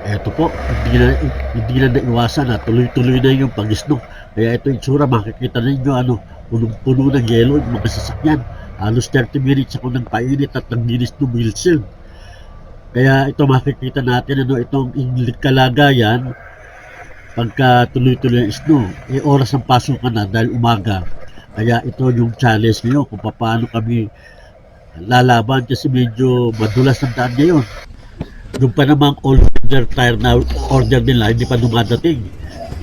Eto po, hindi na naiwasan na tuloy-tuloy na yung pag-snow. Kaya ito yung itsura, makikita ninyo ano, punong-puno ng yelo yung mga sasakyan. Halos 30 minutes ako ng painit at naglinis ng windshield. Kaya ito makikita natin ano, itong kalagayan pagka tuloy-tuloy ang snow. Oras ng pasukan na dahil umaga. Kaya ito yung challenge ngayon kung paano kami lalaban kasi medyo madulas ang daan ngayon. Yung pa namang all-weather tire na order nila, hindi pa dumadating.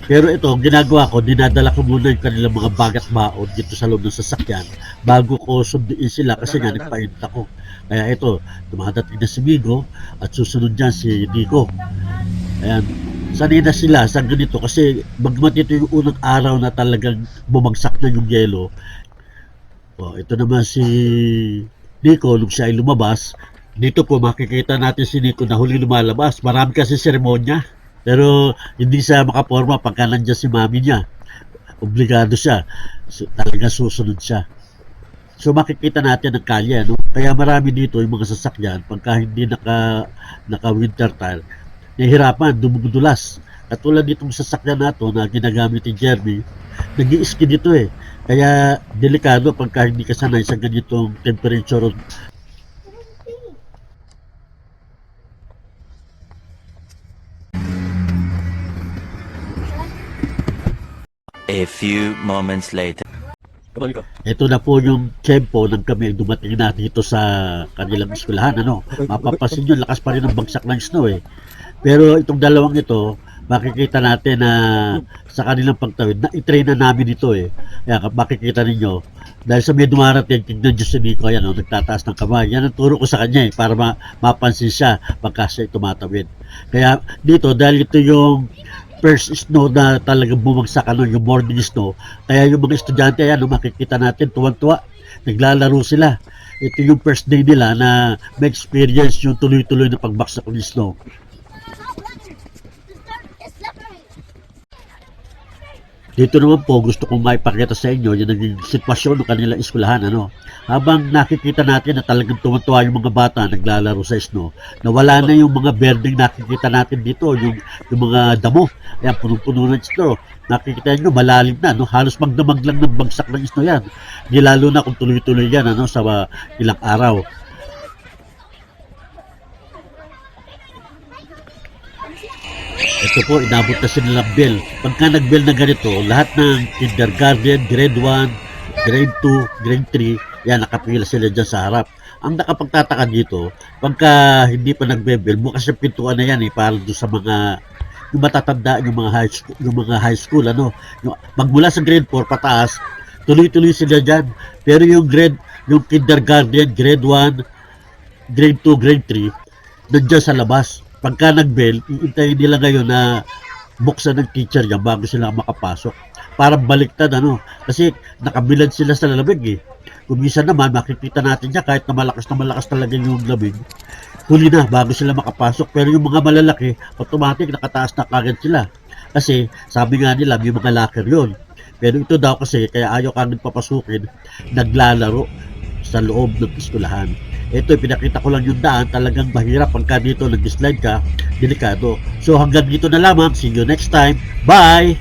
Pero ito, ginagawa ko, dinadala ko muna yung kanilang mga bagat baon dito sa loob ng sasakyan bago ko sunduin sila kasi nga nagpaint ako. Kaya ito, dumadating na si Migo at susunod dyan si Nico. Ayan, sanay na sila sa ganito kasi magmatito yung unang araw na talagang bumagsak na yung yelo. Ito naman si Nico, nung siya ay lumabas, dito po makikita natin si Nico na huli lumalabas. Marami kasi seremonya. Pero hindi siya makaporma pagka nandiyan si mami niya. Obligado siya. Talaga susunod siya. So makikita natin ang kalye. No? Kaya marami dito yung mga sasakyan pagka hindi naka winter tire. Nahihirapan, dumudulas. At tulad ditong sasakyan nato na ginagamit ni Jeremy, nag-i-ski dito eh. Kaya delikado pagka hindi ka sanay sa ganitong temperature. A few moments later. Ito na po yung tempo nang kami dumating na dito sa kanilang eskwelahan. Ano? Mapapasin nyo, lakas pa rin ang bagsak ng snow eh. Pero itong dalawang ito, makikita natin na sa kanilang pagtawid, na i-train na namin ito eh. Kaya makikita ninyo, dahil sa may dumarating, tignan nyo si Nico, ayan, nagtataas ng kamay. Yan ang turo ko sa kanya eh, para mapansin siya pagka siya tumatawid. Kaya dito, dahil ito yung first snow na talagang bumagsak, ano, yung morning snow. Kaya yung mga estudyante, ayan, makikita natin, tuwang-tuwa, naglalaro sila. Ito yung first day nila na may experience yung tuloy-tuloy na pagbagsak ng snow. Dito naman po, gusto kong maipakita sa inyo yung naging sitwasyon ng kanilang eskwelahan. Ano? Habang nakikita natin na talagang tuwan-tuwa yung mga bata naglalaro sa snow, nawala na yung mga berdeng nakikita natin dito, yung mga damo. Ayan, punong-puno ng snow. Nakikita nyo, malalim na. No? Halos magdamag lang ng bagsak ng snow yan. Di lalo na kung tuloy-tuloy yan ano, sa ilang araw. Ito po, inabot na sila ng bell. Pagka nag-bell na ganito, lahat ng kindergarten, grade 1, grade 2, grade 3, yan, nakapila sila dyan sa harap. Ang nakapagtataka dito, pagka hindi pa nagbe-bell, bukas yung pintuan na yan eh, para doon sa mga yung matatanda, yung mga high school, ano, magmula sa grade 4 pataas, tuloy-tuloy sila dyan. Pero yung kindergarten, grade 1, grade 2, grade 3, nandiyan sa labas. Pagka nag-bell, iintayin nila ngayon na buksan ng teacher niya bago sila makapasok. Parang baliktad, ano. Kasi nakabilad sila sa lamig eh. Kung minsan naman, makikita natin niya kahit na malakas talaga yung lamig. Huli na, bago sila makapasok. Pero yung mga malalaki, automatic nakataas na kagad sila. Kasi, sabi nga nila, may mga locker yun. Pero ito daw kasi, kaya ayaw kagad papasukin, naglalaro sa loob ng eskwelahan. Ito, pinakita ko lang yung daan, talagang mahirap pagka dito nag-slide ka, delikado. So hanggang dito na lamang, see you next time, bye!